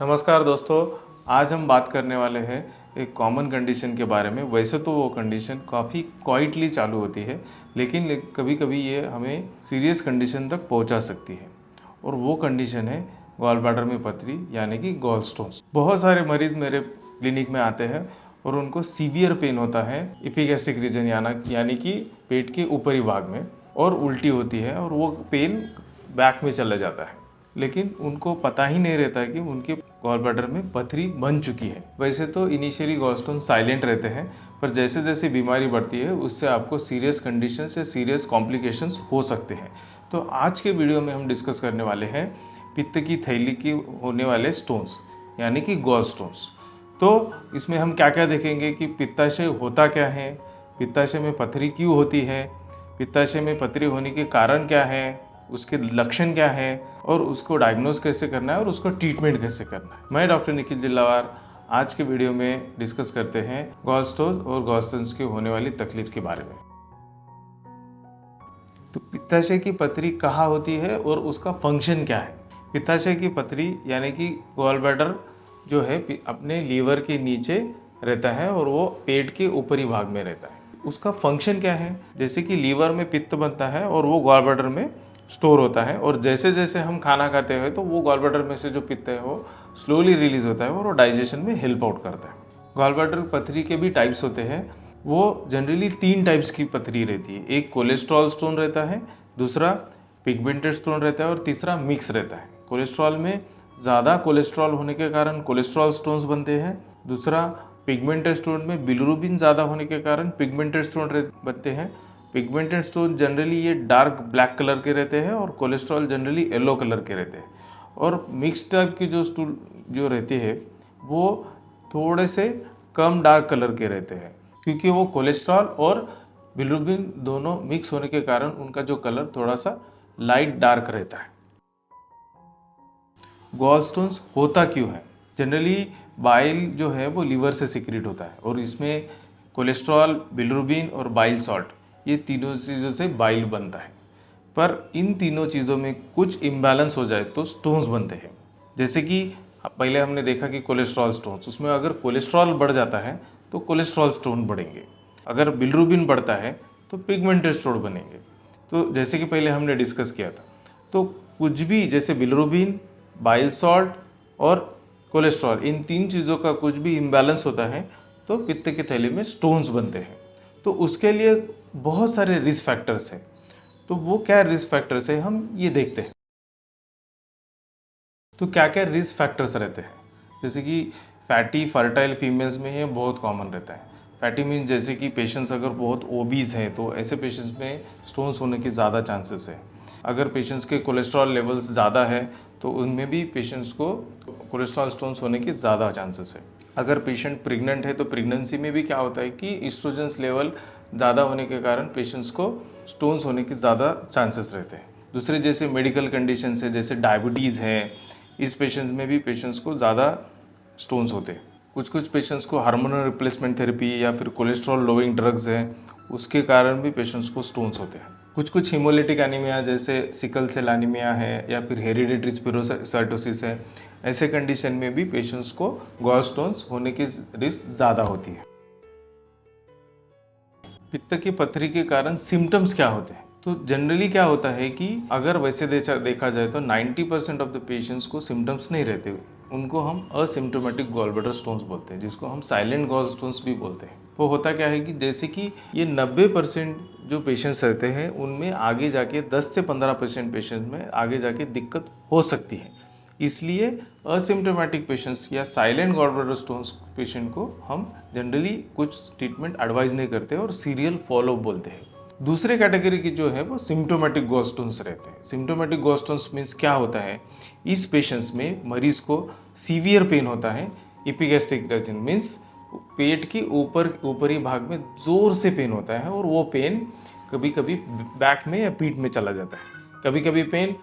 नमस्कार दोस्तों, आज हम बात करने वाले हैं एक कॉमन कंडीशन के बारे में। वैसे तो वो कंडीशन काफ़ी क्वाइटली चालू होती है, लेकिन कभी कभी ये हमें सीरियस कंडीशन तक पहुंचा सकती है। और वो कंडीशन है गॉल ब्लैडर में पथरी यानी कि गॉल स्टोन्स। बहुत सारे मरीज मेरे क्लिनिक में आते हैं और उनको सीवियर पेन होता है एपिगैस्ट्रिक रीजन यानी कि पेट के ऊपरी भाग में, और उल्टी होती है और वो पेन बैक में चला जाता है, लेकिन उनको पता ही नहीं रहता है कि उनके गॉल ब्लैडर में पथरी बन चुकी है। वैसे तो इनिशियली गॉल स्टोन साइलेंट रहते हैं, पर जैसे जैसे बीमारी बढ़ती है उससे आपको सीरियस कंडीशंस या सीरियस कॉम्प्लिकेशंस हो सकते हैं। तो आज के वीडियो में हम डिस्कस करने वाले हैं पित्त की थैली की होने वाले स्टोन्स यानी कि गॉल स्टोन्स। तो इसमें हम क्या क्या देखेंगे कि पित्ताशय होता क्या है, पित्ताशय में पथरी क्यों होती है, पित्ताशय में पथरी होने के कारण क्या है, उसके लक्षण क्या है और उसको डायग्नोज कैसे करना है और उसको ट्रीटमेंट कैसे करना है। मैं डॉक्टर निखिल जिल्लावार आज के वीडियो में डिस्कस करते हैं गॉल स्टोन्स और गॉल स्टोन्स की होने वाली तकलीफ के बारे में। तो पित्ताशय की पथरी कहाँ होती है और उसका फंक्शन क्या है। पित्ताशय की पथरी यानी कि गॉल ब्लैडर जो है अपने लीवर के नीचे रहता है और वो पेट के ऊपरी भाग में रहता है। उसका फंक्शन क्या है, जैसे कि लीवर में पित्त बनता है और वो गॉल ब्लैडर में स्टोर होता है, और जैसे जैसे हम खाना खाते हैं तो वो गॉल ब्लैडर में से जो पित्त है वो स्लोली रिलीज होता है और वो डाइजेशन में हेल्प आउट करता है। गॉल ब्लैडर पथरी के भी टाइप्स होते हैं। वो जनरली 3 टाइप्स की पथरी रहती है। एक कोलेस्ट्रॉल स्टोन रहता है, दूसरा पिगमेंटेड स्टोन रहता है और तीसरा मिक्स रहता है। कोलेस्ट्रॉल में ज़्यादा कोलेस्ट्रॉल होने के कारण कोलेस्ट्रॉल स्टोन्स बनते हैं। दूसरा पिगमेंटेड स्टोन में बिलिरुबिन ज़्यादा होने के कारण पिगमेंटेड स्टोन बनते हैं। पिगमेंटेड स्टोन जनरली ये डार्क ब्लैक कलर के रहते हैं और कोलेस्ट्रॉल जनरली येलो कलर के रहते हैं। और मिक्स टाइप की जो स्टूल जो रहती है वो थोड़े से कम डार्क कलर के रहते हैं, क्योंकि वो कोलेस्ट्रॉल और बिलिरुबिन दोनों मिक्स होने के कारण उनका जो कलर थोड़ा सा लाइट डार्क रहता है। गॉल स्टोन्स होता क्यों है? जनरली बाइल जो है वो लीवर से सिक्रेट होता है और इसमें कोलेस्ट्रॉल, बिलिरुबिन और बाइल सॉल्ट, ये तीनों चीज़ों से बाइल बनता है। पर इन तीनों चीज़ों में कुछ इम्बैलेंस हो जाए तो स्टोन्स बनते हैं। जैसे कि पहले हमने देखा कि कोलेस्ट्रॉल स्टोन्स, उसमें अगर कोलेस्ट्रॉल बढ़ जाता है तो कोलेस्ट्रॉल स्टोन बढ़ेंगे। अगर बिलिरुबिन बढ़ता है तो पिगमेंटेड स्टोन बनेंगे। तो जैसे कि पहले हमने डिस्कस किया था, तो कुछ भी जैसे बिलिरुबिन, बाइल सॉल्ट और कोलेस्ट्रॉल, इन 3 चीज़ों का कुछ भी इम्बैलेंस होता है तो पित्त की थैली में स्टोन्स बनते हैं। तो उसके लिए बहुत सारे रिस्क फैक्टर्स हैं। तो वो क्या रिस्क फैक्टर्स है, हम ये देखते हैं। तो क्या क्या रिस्क फैक्टर्स रहते हैं, जैसे कि फैटी फर्टाइल फीमेल्स में ये बहुत कॉमन रहता है। फैटी मीन्स जैसे कि पेशेंट्स अगर बहुत ओबीज हैं तो ऐसे पेशेंट्स में स्टोन्स होने के ज़्यादा चांसेस है। अगर पेशेंट्स के कोलेस्ट्रॉल लेवल्स ज़्यादा है तो उनमें भी पेशेंट्स को कोलेस्ट्रॉल स्टोन्स होने के ज़्यादा चांसेस है। अगर पेशेंट प्रेग्नेंट है तो प्रेगनेंसी में भी क्या होता है कि ईस्ट्रोजन्स लेवल ज़्यादा होने के कारण पेशेंट्स को स्टोन्स होने के ज़्यादा चांसेस रहते हैं। दूसरे जैसे मेडिकल कंडीशंस है, जैसे डायबिटीज़ है, इस पेशेंट्स में भी पेशेंट्स को ज़्यादा स्टोन्स होते हैं। कुछ पेशेंट्स को हार्मोनल रिप्लेसमेंट थेरेपी या फिर कोलेस्ट्रॉल लोइंग ड्रग्स हैं, उसके कारण भी पेशेंट्स को स्टोन्स होते हैं। कुछ हिमोलिटिक एनीमिया जैसे सिकल सेल एनीमिया है या फिर हेरिडिटरी स्पिरोसाइटोसिस है, ऐसे कंडीशन में भी पेशेंट्स को गॉल स्टोन्स होने की रिस्क ज़्यादा होती है। पित्त की पथरी के कारण सिम्टम्स क्या होते हैं? तो जनरली क्या होता है कि अगर वैसे देखा जाए तो 90% ऑफ द पेशेंट्स को सिम्टम्स नहीं रहते, उनको हम असिम्टोमेटिक गॉल ब्लैडर स्टोन्स बोलते हैं, जिसको हम साइलेंट गॉल स्टोन्स भी बोलते हैं। वो होता क्या है कि जैसे कि ये 90% जो पेशेंट्स रहते हैं उनमें आगे जाके 10 से 15% पेशेंट में आगे जाके दिक्कत हो सकती है। इसलिए असिम्टोमेटिक पेशेंट्स या silent gall bladder stones patient को हम जनरली कुछ ट्रीटमेंट एडवाइज नहीं करते और सीरियल फॉलो बोलते हैं। दूसरे कैटेगरी की जो है वो सिम्टोमेटिक गॉल स्टोन्स रहते हैं। सिम्टोमेटिक गॉल स्टोन्स मीन्स क्या होता है, इस पेशेंट्स में मरीज को सीवियर पेन होता है। एपिगैस्ट्रिक रीजन मीन्स पेट के ऊपरी भाग में जोर से पेन होता है और वो पेन कभी कभी बैक में या पीठ में चला जाता है। कभी कभी pain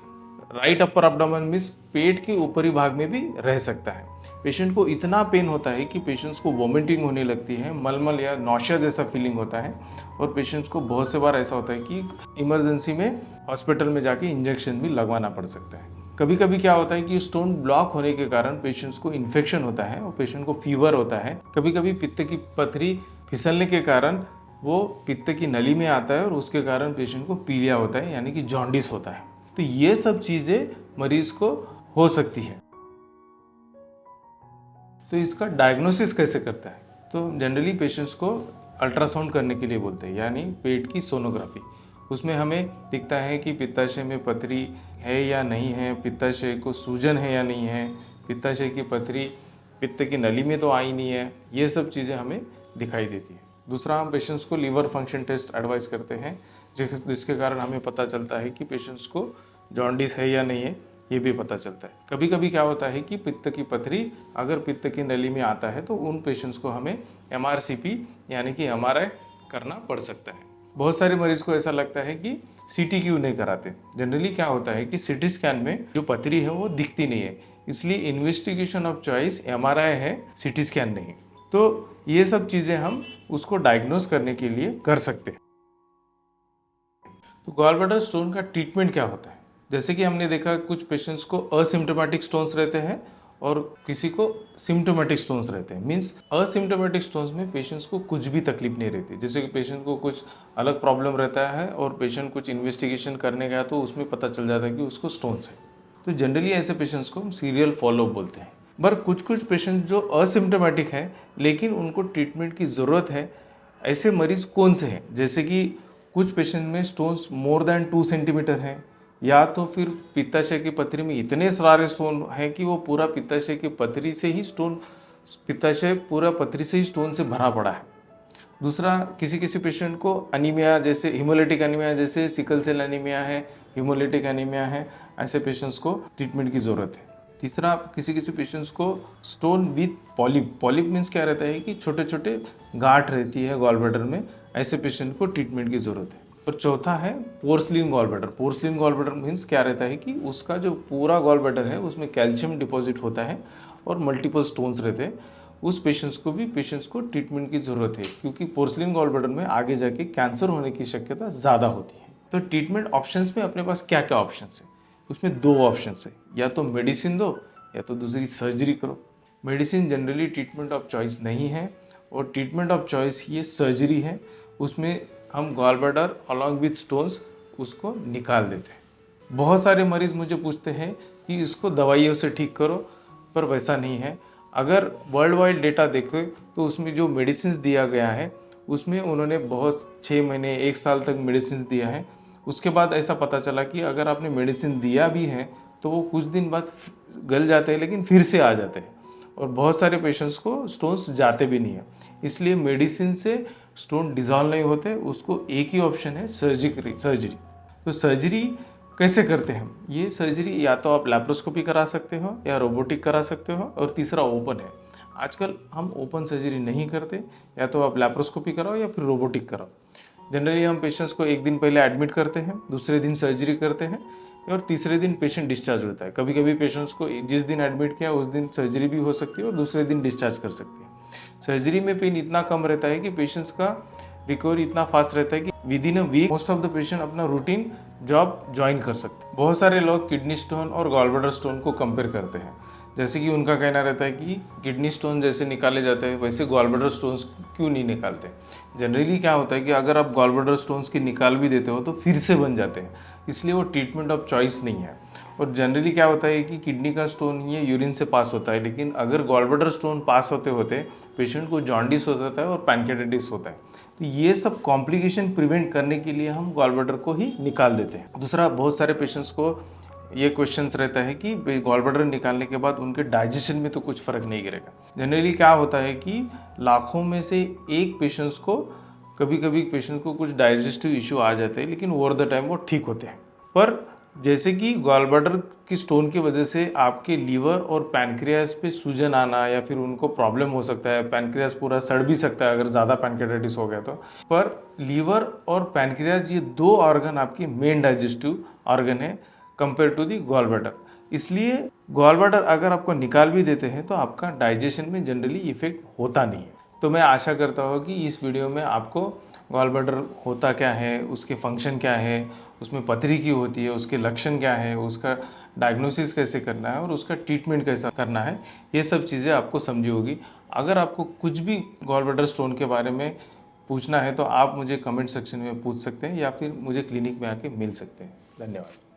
right upper abdomen means पेट के ऊपरी भाग में भी रह सकता है। पेशेंट को इतना पेन होता है कि पेशेंट्स को वॉमिटिंग होने लगती है, मलमल या नौशिया जैसा फीलिंग होता है, और पेशेंट्स को बहुत से बार ऐसा होता है कि इमरजेंसी में हॉस्पिटल में जाके इंजेक्शन भी लगवाना पड़ सकता है। कभी कभी क्या होता है कि स्टोन ब्लॉक होने के कारण पेशेंट्स को इन्फेक्शन होता है और पेशेंट को फीवर होता है। कभी कभी पित्त की पथरी फिसलने के कारण वो पित्त की नली में आता है और उसके कारण पेशेंट को पीलिया होता है, यानी कि जॉन्डिस होता है। तो ये सब चीज़ें मरीज को हो सकती है। तो इसका डायग्नोसिस कैसे करता है? तो जनरली पेशेंट्स को अल्ट्रासाउंड करने के लिए बोलते हैं, यानी पेट की सोनोग्राफी। उसमें हमें दिखता है कि पित्ताशय में पथरी है या नहीं है, पित्ताशय को सूजन है या नहीं है, पित्ताशय की पथरी पित्त की नली में तो आई नहीं है। ये सब चीज़ें हमें दिखाई देती है। दूसरा, हम पेशेंट्स को लीवर फंक्शन टेस्ट एडवाइस करते हैं, जिसके कारण हमें पता चलता है कि पेशेंट्स को जॉन्डिस है या नहीं है, ये भी पता चलता है। कभी कभी क्या होता है कि पित्त की पथरी अगर पित्त की नली में आता है तो उन पेशेंट्स को हमें MRCP यानी कि MRI करना पड़ सकता है। बहुत सारे मरीज को ऐसा लगता है कि CT क्यों नहीं कराते। जनरली क्या होता है कि CT स्कैन में जो पथरी है वो दिखती नहीं है, इसलिए इन्वेस्टिगेशन ऑफ चॉइस MRI है, CT स्कैन नहीं। तो ये सब चीज़ें हम उसको डायग्नोस करने के लिए कर सकते हैं। तो गॉल ब्लैडर स्टोन का ट्रीटमेंट क्या होता है? जैसे कि हमने देखा कुछ पेशेंट्स को असिम्टोमेटिक स्टोन्स रहते हैं और किसी को सिम्टोमेटिक स्टोन्स रहते हैं। मीन्स असिम्टोमेटिक स्टोन्स में पेशेंट्स को कुछ भी तकलीफ नहीं रहती। जैसे कि पेशेंट को कुछ अलग प्रॉब्लम रहता है और पेशेंट कुछ इन्वेस्टिगेशन करने गया तो उसमें पता चल जाता है कि उसको स्टोन्स है। तो जनरली ऐसे पेशेंट्स को हम सीरियल फॉलोअप बोलते हैं। पर कुछ पेशेंट जो असिम्टोमेटिक है लेकिन उनको ट्रीटमेंट की ज़रूरत है, ऐसे मरीज कौन से हैं? जैसे कि कुछ पेशेंट में स्टोन्स मोर देन 2 सेंटीमीटर हैं, या तो फिर पित्ताशय की पथरी में इतने सारे स्टोन हैं कि वो पूरा पित्ताशय की पथरी से ही पित्ताशय पूरा पथरी से ही स्टोन से भरा पड़ा है। दूसरा, किसी पेशेंट को अनीमिया जैसे हिमोलिटिक अनीमिया जैसे सिकल सेल अनीमिया है, हिमोलिटिक अनीमिया है, ऐसे पेशेंट्स को ट्रीटमेंट की ज़रूरत है। तीसरा, किसी पेशेंट्स को stone with polyp. Polyp means क्या रहता है कि छोटे छोटे गांठ रहती है गॉल ब्लैडर में, ऐसे पेशेंट को ट्रीटमेंट की ज़रूरत है। और चौथा है porcelain gall bladder. Porcelain gall bladder means क्या रहता है कि उसका जो पूरा गॉल ब्लैडर है उसमें कैल्शियम डिपॉजिट होता है और मल्टीपल स्टोन्स रहते हैं। उस पेशेंट्स को ट्रीटमेंट की ज़रूरत है, क्योंकि पोर्सलिन गॉल ब्लैडर में आगे जाके कैंसर होने की शक्यता ज़्यादा होती है। तो ट्रीटमेंट ऑप्शंस में अपने पास क्या क्या ऑप्शंस है? उसमें 2 ऑप्शंस है, या तो मेडिसिन दो या तो दूसरी सर्जरी करो। Medicine generally treatment of choice नहीं है और ट्रीटमेंट ऑफ चॉइस ये सर्जरी है। उसमें हम gall bladder along with stones उसको निकाल देते हैं। बहुत सारे मरीज मुझे पूछते हैं कि इसको दवाइयों से ठीक करो, पर वैसा नहीं है। अगर वर्ल्ड वाइड डेटा देखें तो उसमें जो मेडिसिन दिया गया है उसमें उन्होंने बहुत 6 महीने 1 साल तक मेडिसिन दिया है। उसके बाद ऐसा पता चला कि अगर आपने मेडिसिन दिया भी है तो वो कुछ दिन बाद गल जाते हैं लेकिन फिर से आ जाते हैं, और बहुत सारे पेशेंट्स को स्टोन्स जाते भी नहीं है। इसलिए मेडिसिन से स्टोन डिजॉल्व नहीं होते। उसको एक ही ऑप्शन है, सर्जरी। तो सर्जरी कैसे करते हैं? ये सर्जरी या तो आप लैप्रोस्कोपी करा सकते हो या रोबोटिक करा सकते हो, और तीसरा ओपन है। आजकल हम ओपन सर्जरी नहीं करते, या तो आप लैप्रोस्कोपी कराओ या फिर रोबोटिक कराओ। जनरली हम पेशेंट्स को 1 दिन पहले एडमिट करते हैं, दूसरे दिन सर्जरी करते हैं और तीसरे दिन पेशेंट डिस्चार्ज होता है। कभी कभी पेशेंट्स को जिस दिन एडमिट किया उस दिन सर्जरी भी हो सकती है और दूसरे दिन डिस्चार्ज कर सकते हैं। सर्जरी में पेन इतना कम रहता है कि पेशेंट्स का रिकवरी इतना फास्ट रहता है कि within a week most of the patient अपना रूटीन जॉब ज्वाइन कर सकते हैं। बहुत सारे लोग किडनी स्टोन और गॉल ब्लैडर स्टोन को कंपेयर करते हैं। जैसे कि उनका कहना रहता है कि किडनी स्टोन जैसे निकाले जाते हैं वैसे गॉल ब्लैडर स्टोन्स क्यों नहीं निकालते। जनरली क्या होता है कि अगर आप गॉल ब्लैडर स्टोन्स की निकाल भी देते हो तो फिर से बन जाते हैं, इसलिए वो ट्रीटमेंट ऑफ चॉइस नहीं है। और जनरली क्या होता है कि किडनी का स्टोन ये यूरिन से पास होता है, लेकिन अगर गॉल ब्लैडर स्टोन पास होते होते पेशेंट को जॉन्डिस हो जाता है और पैनक्रेटाइटिस होता है। तो ये सब कॉम्प्लिकेशन प्रिवेंट करने के लिए हम गॉल ब्लैडर को ही निकाल देते हैं। दूसरा, बहुत सारे पेशेंट्स को ये क्वेश्चंस रहता है कि गॉल ब्लैडर निकालने के बाद उनके डाइजेशन में तो कुछ फ़र्क नहीं गिरेगा। जनरली क्या होता है कि लाखों में से एक पेशेंट्स को कभी पेशेंट को कुछ डाइजेस्टिव इशू आ जाते हैं, लेकिन ओवर द टाइम वो ठीक होते हैं। पर जैसे कि गॉल ब्लैडर की स्टोन की वजह से आपके लीवर और पैनक्रियास पे सूजन आना या फिर उनको प्रॉब्लम हो सकता है, पैनक्रियास पूरा सड़ भी सकता है अगर ज़्यादा पैनक्रेटाइटिस हो गया तो। पर लीवर और पैनक्रियास ये 2 ऑर्गन आपके मेन डाइजेस्टिव ऑर्गन है compare to the gall bladder. इसलिए गॉल ब्लैडर अगर आपको निकाल भी देते हैं तो आपका डाइजेशन में जनरली इफेक्ट होता नहीं है। तो मैं आशा करता हूँ कि इस वीडियो में आपको गॉल ब्लैडर होता क्या है, उसके फंक्शन क्या है, उसमें पथरी क्यों होती है, उसके लक्षण क्या है, उसका डायग्नोसिस कैसे करना है और उसका ट्रीटमेंट कैसा करना है, ये सब चीज़ें आपको समझी होगी। अगर आपको कुछ भी गॉल ब्लैडर स्टोन के बारे में पूछना है तो आप मुझे कमेंट सेक्शन में पूछ सकते हैं या फिर मुझे क्लिनिक में आके मिल सकते हैं। धन्यवाद।